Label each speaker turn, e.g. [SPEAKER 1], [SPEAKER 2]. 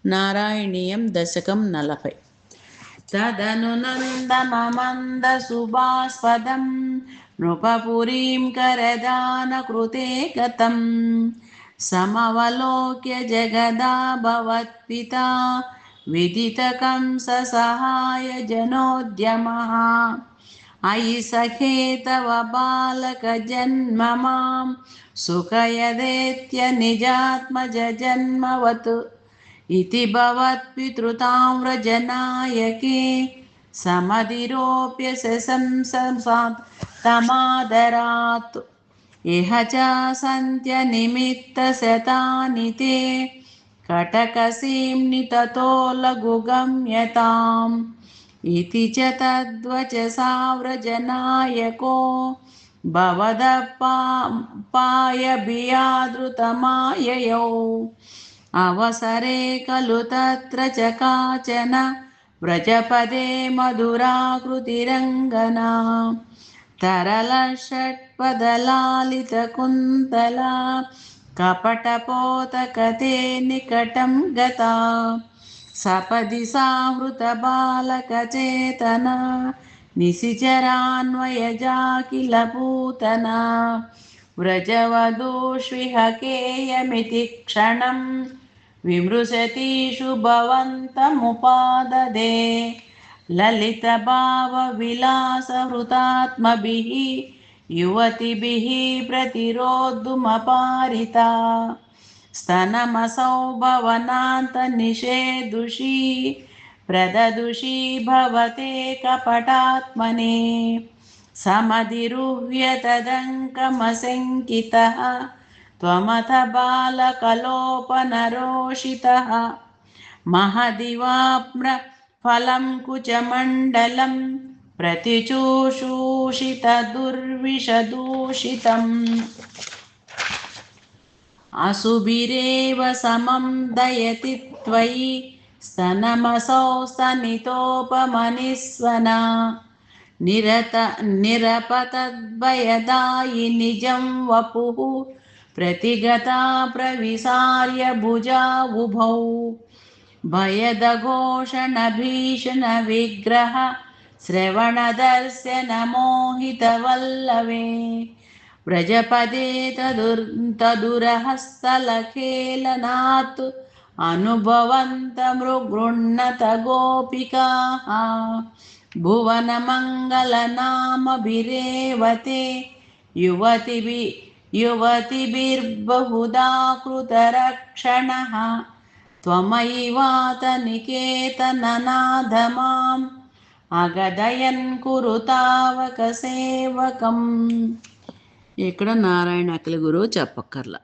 [SPEAKER 1] నారాయణీయం దశకం 40 తదను నందమమందసుభాస్పదం నృపపురీం కరదానకృతే గతం సమవలోక్య జగదాభవత్పితా విదితకంససహాయ జనోద్యమః అయి సఖే తవ బాలక జన్మ మాం సుఖయదేత్య నిజాత్మజ జన్మవత్ इति भवत्पितृताम्रजनायके समधिरोप्य शशंससात् तमादरात् इह च सन्त्यनिमित्तशतानि ते कटकसीम्नि ततो लघुगम्यताम् इति च तद्वचसा व्रजनायको भवदपायभियादृतमाययौ अवसरे खलु तत्र च काचन व्रजपदे मधुराकृतिरङ्गना तरलषट्पदलालितकुन्तला कपटपोतकते निकटं गता सपदि साहृतबालकचेतना निशिचरान्वयजा किल पूतना व्रजवधूष्विहकेयमिति क्षणं विमृशतीषु भवन्तमुपाददे ललितभावविलासहृतात्मभिः युवतिभिः प्रतिरोद्धुमपारिता स्तनमसौ भवनान्तनिषेधुषी प्रददुषी भवते कपटात्मने समधिरुह्य तदङ्कमशङ्कितः त्वमथ बालकलोपनरोषितः महदिवाप्नफलं कुचमण्डलं प्रतिचूषूषितदुर्विषदूषितम् असुभिरेव समं दयति त्वयि स्तनमसौ स्तनितोपमनिस्वना निरपतद्भयदायि निजं वपुः प्रतिगता प्रविसार्य भुजावुभौ भयदघोषणभीषणविग्रह श्रवणदर्शनमोहितवल्लवे व्रजपदे तदुरहस्तलखेलनात् अनुभवन्तमृगृह्णत गोपिकाः भुवनमङ्गलनामभिरेवते युवतिभिर्बहुधा कृतरक्षणः त्वमयि वातनिकेतननाथ माम् अगदयन् कुरु తావక సేవకం. ఇక్కడ నారాయణ అఖిల గురువు చెప్పక్కర్లా.